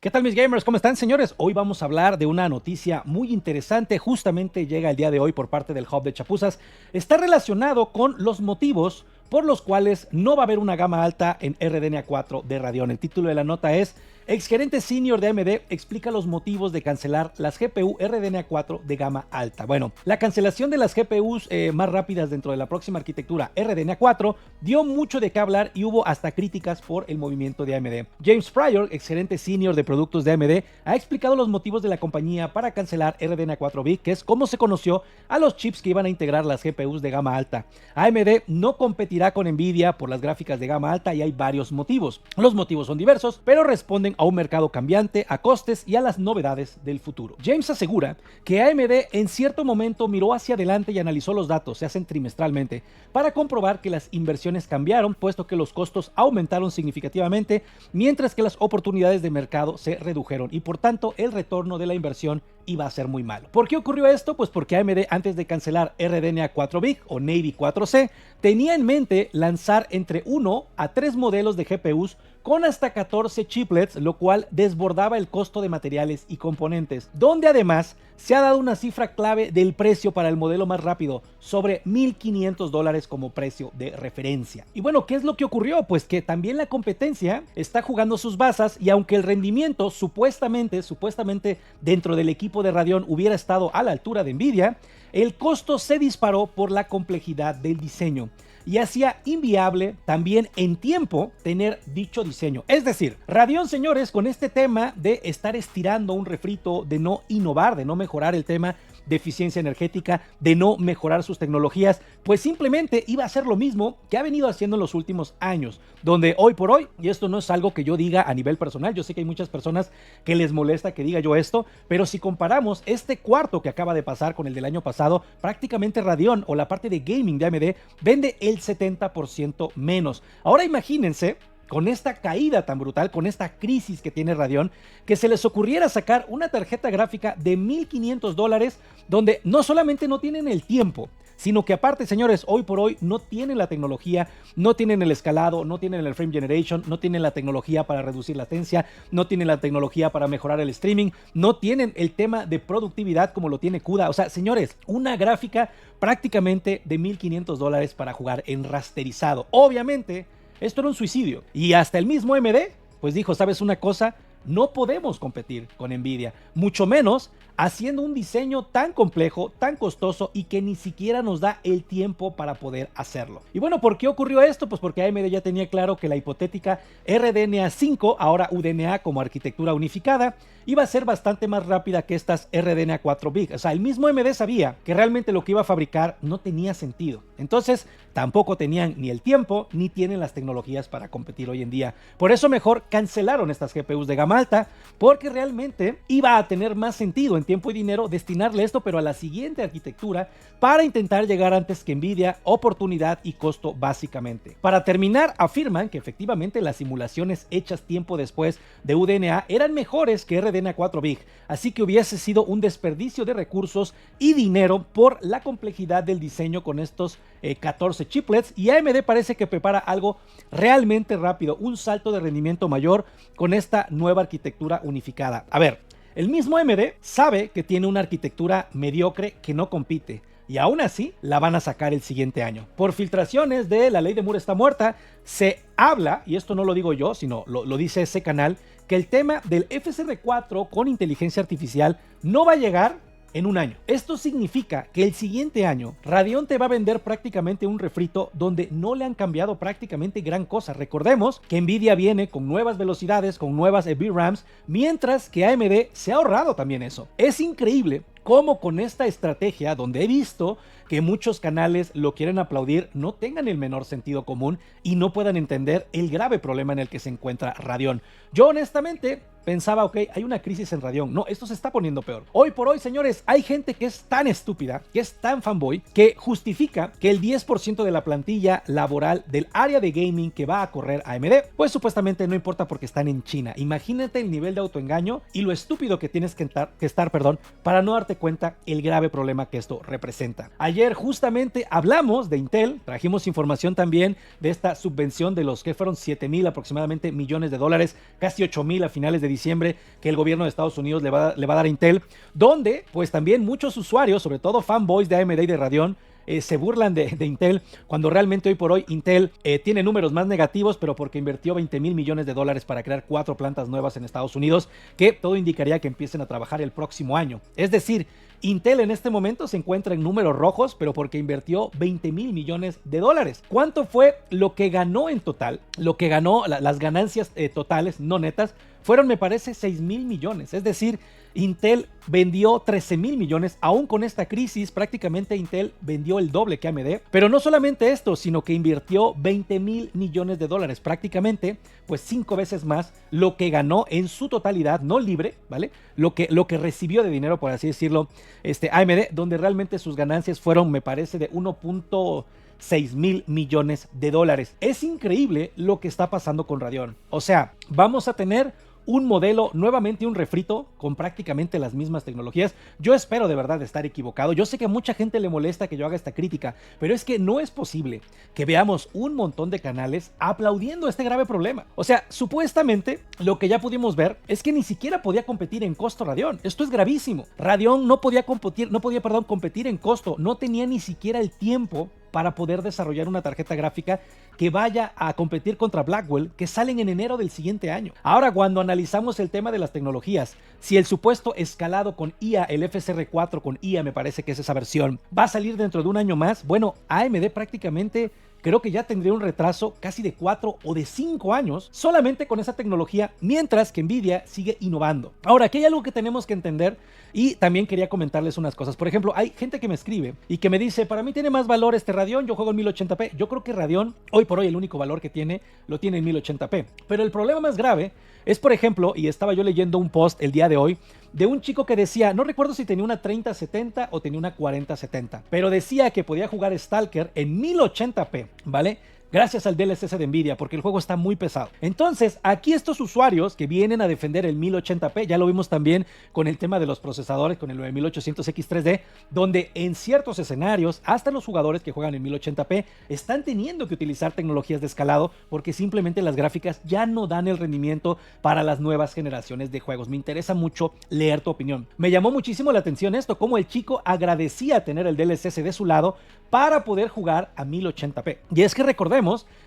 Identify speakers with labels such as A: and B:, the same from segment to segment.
A: ¿Qué tal mis gamers? ¿Cómo están, señores? Hoy vamos a hablar de una noticia muy interesante. Justamente llega el día de hoy por parte del Hub de Chapuzas. Está relacionado con los motivos por los cuales no va a haber una gama alta en RDNA 4 de Radeon. El título de la nota es: exgerente senior de AMD explica los motivos de cancelar las GPU RDNA 4 de gama alta. Bueno, la cancelación de las GPUs más rápidas dentro de la próxima arquitectura RDNA 4 dio mucho de qué hablar y hubo hasta críticas por el movimiento de AMD. James Pryor, exgerente senior de productos de AMD, ha explicado los motivos de la compañía para cancelar RDNA 4 Big, que es como se conoció a los chips que iban a integrar las GPUs de gama alta. AMD no competirá con Nvidia por las gráficas de gama alta y hay varios motivos. Los motivos son diversos, pero responden a un mercado cambiante, a costes y a las novedades del futuro. James asegura que AMD en cierto momento miró hacia adelante y analizó los datos, se hacen trimestralmente, para comprobar que las inversiones cambiaron, puesto que los costos aumentaron significativamente, mientras que las oportunidades de mercado se redujeron y por tanto el retorno de la inversión iba a ser muy malo. ¿Por qué ocurrió esto? Pues porque AMD, antes de cancelar RDNA 4 Big o Navy 4C, tenía en mente lanzar entre 1 a 3 modelos de GPUs con hasta 14 chiplets, lo cual desbordaba el costo de materiales y componentes, donde además se ha dado una cifra clave del precio para el modelo más rápido, sobre $1,500 como precio de referencia. Y bueno, ¿qué es lo que ocurrió? Pues que también la competencia está jugando sus bazas, y aunque el rendimiento supuestamente dentro del equipo de Radeon hubiera estado a la altura de Nvidia, el costo se disparó por la complejidad del diseño y hacía inviable también en tiempo tener dicho diseño. Es decir, Radeon, señores, con este tema de estar estirando un refrito, de no innovar, de no mejorar el tema de eficiencia energética, de no mejorar sus tecnologías, pues simplemente iba a hacer lo mismo que ha venido haciendo en los últimos años, donde hoy por hoy, y esto no es algo que yo diga a nivel personal, yo sé que hay muchas personas que les molesta que diga yo esto, pero si comparamos este cuarto que acaba de pasar con el del año pasado, prácticamente Radeon o la parte de gaming de AMD vende el 70% menos. Ahora imagínense, con esta caída tan brutal, con esta crisis que tiene Radeon, que se les ocurriera sacar una tarjeta gráfica de $1,500 donde no solamente no tienen el tiempo, sino que aparte, señores, hoy por hoy no tienen la tecnología, no tienen el escalado, no tienen el frame generation, no tienen la tecnología para reducir latencia, no tienen la tecnología para mejorar el streaming, no tienen el tema de productividad como lo tiene CUDA. O sea, señores, una gráfica prácticamente de $1,500 para jugar en rasterizado. Obviamente, esto era un suicidio. Y hasta el mismo AMD, pues dijo, ¿sabes una cosa? No podemos competir con Nvidia, mucho menos haciendo un diseño tan complejo, tan costoso y que ni siquiera nos da el tiempo para poder hacerlo. Y bueno, ¿por qué ocurrió esto? Pues porque AMD ya tenía claro que la hipotética RDNA 5, ahora UDNA como arquitectura unificada, iba a ser bastante más rápida que estas RDNA 4 Big. O sea, el mismo AMD sabía que realmente lo que iba a fabricar no tenía sentido. Entonces, tampoco tenían ni el tiempo, ni tienen las tecnologías para competir hoy en día. Por eso mejor cancelaron estas GPUs de gama alta, porque realmente iba a tener más sentido en tiempo y dinero destinarle esto, pero a la siguiente arquitectura, para intentar llegar antes que Nvidia, oportunidad y costo básicamente. Para terminar, afirman que efectivamente las simulaciones hechas tiempo después de UDNA eran mejores que RDNA 4 Big, así que hubiese sido un desperdicio de recursos y dinero por la complejidad del diseño con estos 14 chiplets, y AMD parece que prepara algo realmente rápido, un salto de rendimiento mayor con esta nueva arquitectura unificada. A ver, el mismo AMD sabe que tiene una arquitectura mediocre que no compite, y aún así la van a sacar el siguiente año. Por filtraciones de la ley de Moore está muerta, se habla, y esto no lo digo yo, sino lo dice ese canal, que el tema del FSR4 con inteligencia artificial no va a llegar en un año. Esto significa que el siguiente año Radeon te va a vender prácticamente un refrito donde no le han cambiado prácticamente gran cosa. Recordemos que Nvidia viene con nuevas velocidades, con nuevas VRAMs, mientras que AMD se ha ahorrado también eso. Es increíble cómo con esta estrategia, donde he visto que muchos canales lo quieren aplaudir, no tengan el menor sentido común y no puedan entender el grave problema en el que se encuentra Radeon. Yo honestamente pensaba, ok, hay una crisis en Radeon. No, esto se está poniendo peor. Hoy por hoy, señores, hay gente que es tan estúpida, que es tan fanboy, que justifica que el 10% de la plantilla laboral del área de gaming que va a correr AMD, pues supuestamente no importa porque están en China. Imagínate el nivel de autoengaño y lo estúpido que tienes que estar, para no darte cuenta el grave problema que esto representa. Ayer ayer justamente hablamos de Intel, trajimos información también de esta subvención de los que fueron 7,000 aproximadamente millones de dólares, casi 8,000 a finales de diciembre, que el gobierno de Estados Unidos le va a dar a Intel, donde pues también muchos usuarios, sobre todo fanboys de AMD y de Radeon, se burlan de Intel, cuando realmente hoy por hoy Intel tiene números más negativos, pero porque invirtió 20,000 millones de dólares para crear 4 plantas nuevas en Estados Unidos, que todo indicaría que empiecen a trabajar el próximo año. Es decir, Intel en este momento se encuentra en números rojos, pero porque invirtió 20,000 millones de dólares. ¿Cuánto fue lo que ganó en total? Lo que ganó, las ganancias totales, no netas, fueron, me parece, 6,000 millones. Es decir, Intel vendió 13,000 millones. Aún con esta crisis, prácticamente Intel vendió el doble que AMD. Pero no solamente esto, sino que invirtió 20,000 millones de dólares. Prácticamente, pues 5 veces más lo que ganó en su totalidad, no libre, ¿vale? Lo que recibió de dinero, por así decirlo, AMD, donde realmente sus ganancias fueron, me parece, de 1,6 mil millones de dólares. Es increíble lo que está pasando con Radeon. O sea, vamos a tener un modelo, nuevamente un refrito con prácticamente las mismas tecnologías. Yo espero de verdad estar equivocado. Yo sé que a mucha gente le molesta que yo haga esta crítica, pero es que no es posible que veamos un montón de canales aplaudiendo este grave problema. O sea, supuestamente lo que ya pudimos ver es que ni siquiera podía competir en costo Radeon. Esto es gravísimo. Radeon no podía competir en costo, no tenía ni siquiera el tiempo para poder desarrollar una tarjeta gráfica que vaya a competir contra Blackwell, que salen en enero del siguiente año. Ahora, cuando analizamos el tema de las tecnologías, si el supuesto escalado con IA, el FSR4 con IA, me parece que es esa versión, va a salir dentro de un año más, bueno, AMD prácticamente creo que ya tendría un retraso casi de 4 o de 5 años solamente con esa tecnología, mientras que Nvidia sigue innovando. Ahora, aquí hay algo que tenemos que entender y también quería comentarles unas cosas. Por ejemplo, hay gente que me escribe y que me dice, para mí tiene más valor este Radeon, yo juego en 1080p. Yo creo que Radeon, hoy por hoy, el único valor que tiene, lo tiene en 1080p. Pero el problema más grave es, por ejemplo, y estaba yo leyendo un post el día de hoy, de un chico que decía, no recuerdo si tenía una 3070 o tenía una 4070, pero decía que podía jugar Stalker en 1080p, ¿vale? Gracias al DLSS de Nvidia, porque el juego está muy pesado. Entonces, aquí estos usuarios que vienen a defender el 1080p, ya lo vimos también con el tema de los procesadores, con el 9800X3D, donde en ciertos escenarios, hasta los jugadores que juegan en 1080p están teniendo que utilizar tecnologías de escalado porque simplemente las gráficas ya no dan el rendimiento para las nuevas generaciones de juegos. Me interesa mucho leer tu opinión. Me llamó muchísimo la atención esto, cómo el chico agradecía tener el DLSS de su lado para poder jugar a 1080p. Y es que recordemos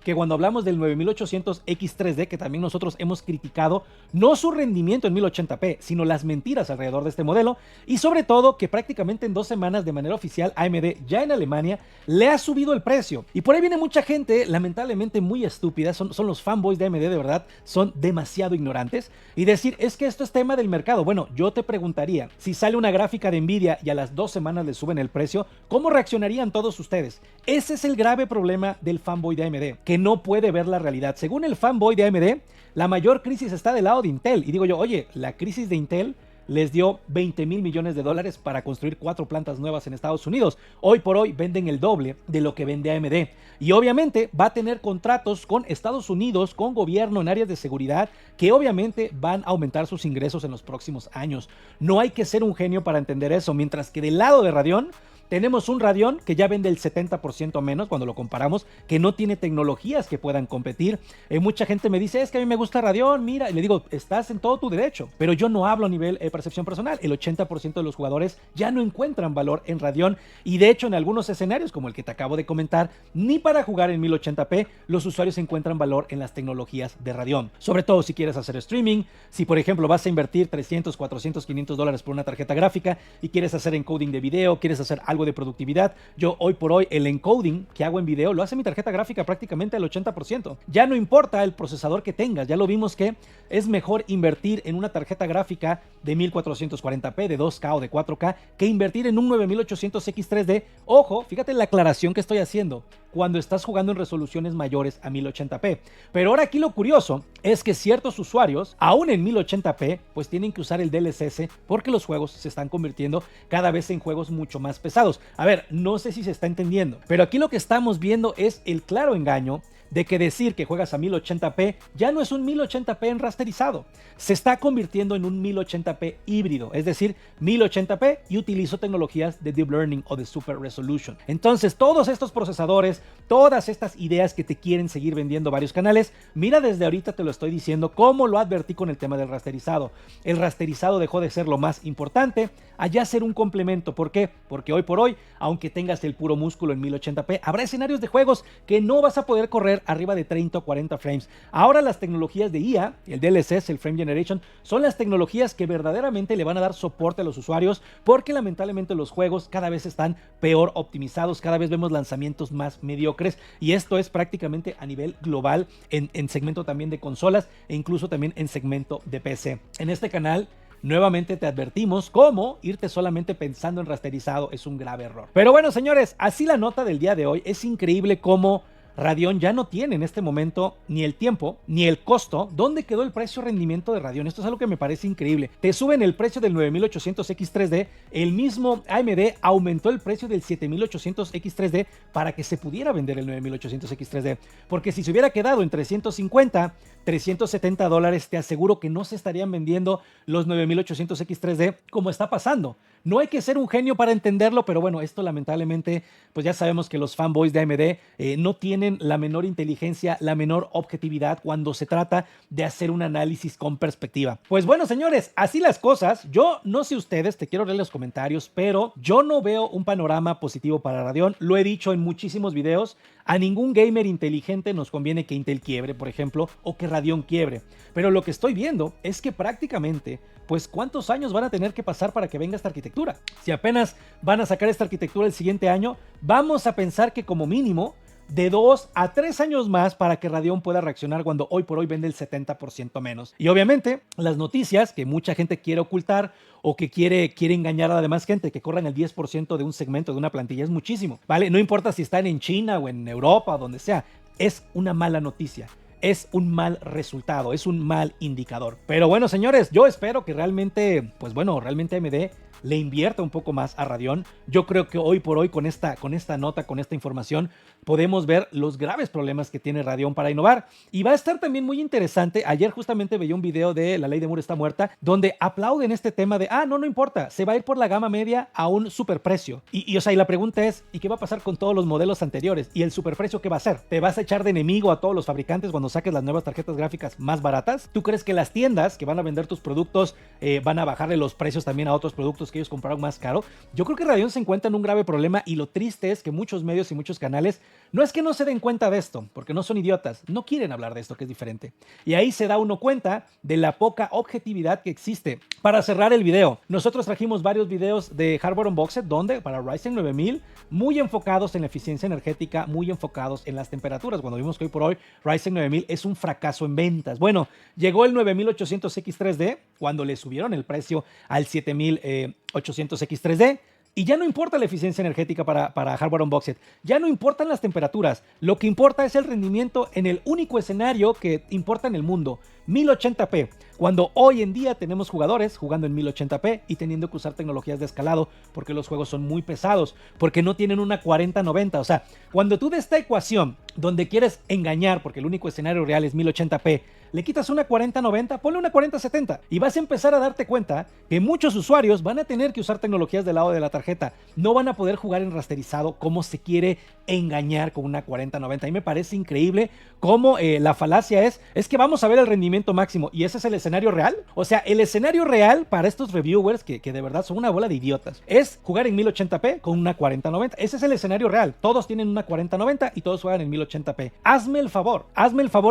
A: que cuando hablamos del 9800X3D, que también nosotros hemos criticado, no su rendimiento en 1080p, sino las mentiras alrededor de este modelo, y sobre todo que prácticamente en 2 semanas de manera oficial AMD ya en Alemania le ha subido el precio. Y por ahí viene mucha gente, lamentablemente muy estúpida, son los fanboys de AMD, de verdad, son demasiado ignorantes, y decir, es que esto es tema del mercado. Bueno, yo te preguntaría, si sale una gráfica de Nvidia y a las 2 semanas le suben el precio, ¿cómo reaccionarían todos ustedes? Ese es el grave problema del fanboy de AMD, que no puede ver la realidad. Según el fanboy de AMD, la mayor crisis está del lado de Intel. Y digo yo, oye, la crisis de Intel les dio 20,000 millones de dólares para construir 4 plantas nuevas en Estados Unidos. Hoy por hoy venden el doble de lo que vende AMD. Y obviamente va a tener contratos con Estados Unidos, con gobierno en áreas de seguridad, que obviamente van a aumentar sus ingresos en los próximos años. No hay que ser un genio para entender eso. Mientras que del lado de Radeon, tenemos un Radeon que ya vende el 70% menos cuando lo comparamos, que no tiene tecnologías que puedan competir. Mucha gente me dice, es que a mí me gusta Radeon, mira, y le digo, estás en todo tu derecho, pero yo no hablo a nivel percepción personal. El 80% de los jugadores ya no encuentran valor en Radeon, y de hecho en algunos escenarios, como el que te acabo de comentar, ni para jugar en 1080p, los usuarios encuentran valor en las tecnologías de Radeon. Sobre todo si quieres hacer streaming, si por ejemplo vas a invertir 300, 400, 500 dólares por una tarjeta gráfica y quieres hacer encoding de video, quieres hacer algo de productividad. Yo hoy por hoy el encoding que hago en video lo hace mi tarjeta gráfica prácticamente al 80%. Ya no importa el procesador que tengas, ya lo vimos que es mejor invertir en una tarjeta gráfica de 1440p, de 2K o de 4K, que invertir en un 9800X3D. Ojo, fíjate la aclaración que estoy haciendo, cuando estás jugando en resoluciones mayores a 1080p. Pero ahora aquí lo curioso es que ciertos usuarios, aún en 1080p, pues tienen que usar el DLSS porque los juegos se están convirtiendo cada vez en juegos mucho más pesados. A ver, no sé si se está entendiendo, pero aquí lo que estamos viendo es el claro engaño de que decir que juegas a 1080p ya no es un 1080p en rasterizado. Se está convirtiendo en un 1080p híbrido, es decir, 1080p y utilizo tecnologías de Deep Learning o de Super Resolution. Entonces, todos estos procesadores, todas estas ideas que te quieren seguir vendiendo varios canales, mira, desde ahorita te lo estoy diciendo, como lo advertí con el tema del rasterizado. El rasterizado dejó de ser lo más importante, allá ser un complemento. ¿Por qué? Porque hoy por hoy, aunque tengas el puro músculo en 1080p, habrá escenarios de juegos que no vas a poder correr arriba de 30 o 40 frames. Ahora las tecnologías de IA, el DLSS, el Frame Generation, son las tecnologías que verdaderamente le van a dar soporte a los usuarios, porque lamentablemente los juegos cada vez están peor optimizados, cada vez vemos lanzamientos más mediocres, y esto es prácticamente a nivel global en segmento también de consolas e incluso también en segmento de PC. En este canal nuevamente te advertimos cómo irte solamente pensando en rasterizado es un grave error. Pero bueno, señores, así la nota del día de hoy. Es increíble cómo Radeon ya no tiene en este momento ni el tiempo ni el costo. ¿Dónde quedó el precio-rendimiento de Radeon? Esto es algo que me parece increíble. Te suben el precio del 9800X3D, el mismo AMD aumentó el precio del 7800X3D para que se pudiera vender el 9800X3D, porque si se hubiera quedado en 350, $370, te aseguro que no se estarían vendiendo los 9800X3D como está pasando. No hay que ser un genio para entenderlo, pero bueno, esto lamentablemente, pues ya sabemos que los fanboys de AMD no tienen la menor inteligencia, la menor objetividad cuando se trata de hacer un análisis con perspectiva. Pues bueno, señores, así las cosas. Yo no sé ustedes, te quiero leer los comentarios, pero yo no veo un panorama positivo para Radeon. Lo he dicho en muchísimos videos. A ningún gamer inteligente nos conviene que Intel quiebre, por ejemplo, o que Radeon quiebre. Pero lo que estoy viendo es que prácticamente, pues ¿cuántos años van a tener que pasar para que venga esta arquitectura? Si apenas van a sacar esta arquitectura el siguiente año, vamos a pensar que como mínimo de 2 a 3 años más para que Radeon pueda reaccionar cuando hoy por hoy vende el 70% menos. Y obviamente las noticias que mucha gente quiere ocultar o que quiere engañar a la demás gente, que corran el 10% de un segmento de una plantilla, es muchísimo, ¿vale? No importa si están en China o en Europa o donde sea, es una mala noticia. Es un mal resultado, es un mal indicador. Pero bueno, señores, yo espero que realmente, pues bueno, realmente AMD le invierta un poco más a Radeon. Yo creo que hoy por hoy con esta nota, con esta información, podemos ver los graves problemas que tiene Radeon para innovar. Y va a estar también muy interesante. Ayer justamente veía un video de La Ley de Moore está muerta, donde aplauden este tema de, no importa, se va a ir por la gama media a un superprecio. O sea, y la pregunta es, ¿y qué va a pasar con todos los modelos anteriores? ¿Y el superprecio qué va a hacer? ¿Te vas a echar de enemigo a todos los fabricantes cuando saques las nuevas tarjetas gráficas más baratas? ¿Tú crees que las tiendas que van a vender tus productos van a bajarle los precios también a otros productos que ellos compraron más caro? Yo creo que Radeon se encuentra en un grave problema, y lo triste es que muchos medios y muchos canales no es que no se den cuenta de esto, porque no son idiotas, no quieren hablar de esto, que es diferente. Y ahí se da uno cuenta de la poca objetividad que existe. Para cerrar el video, nosotros trajimos varios videos de Hardware Unboxed, donde para Ryzen 9000, muy enfocados en la eficiencia energética, muy enfocados en las temperaturas, cuando vimos que hoy por hoy Ryzen 9000 es un fracaso en ventas. Bueno, llegó el 9800X3D cuando le subieron el precio al 7800X3D. Y ya no importa la eficiencia energética para Hardware Unboxed, ya no importan las temperaturas, lo que importa es el rendimiento en el único escenario que importa en el mundo, 1080p, cuando hoy en día tenemos jugadores jugando en 1080p y teniendo que usar tecnologías de escalado porque los juegos son muy pesados, porque no tienen una 4090, o sea, cuando tú de esta ecuación donde quieres engañar porque el único escenario real es 1080p, le quitas una 4090, ponle una 4070 y vas a empezar a darte cuenta que muchos usuarios van a tener que usar tecnologías del lado de la tarjeta. No van a poder jugar en rasterizado como se quiere engañar con una 4090. Y me parece increíble cómo la falacia es que vamos a ver el rendimiento máximo, y ese es el escenario real. O sea, el escenario real para estos reviewers que de verdad son una bola de idiotas es jugar en 1080p con una 4090. Ese es el escenario real. Todos tienen una 4090 y todos juegan en 1080p. Hazme el favor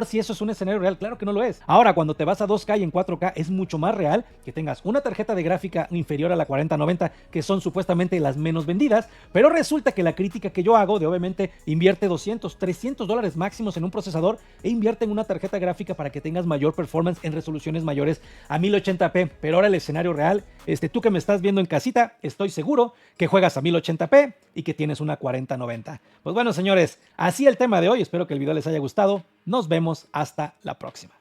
A: si eso es un escenario real. Claro que no lo es. Ahora, cuando te vas a 2K y en 4K, es mucho más real que tengas una tarjeta de gráfica inferior a la 4090, que son supuestamente las menos vendidas, pero resulta que la crítica que yo hago de obviamente invierte $200, $300 máximos en un procesador e invierte en una tarjeta gráfica para que tengas mayor performance en resoluciones mayores a 1080p. Pero ahora el escenario real, tú que me estás viendo en casita, estoy seguro que juegas a 1080p y que tienes una 4090. Pues bueno, señores, así el tema de hoy. Espero que el video les haya gustado. Nos vemos hasta la próxima.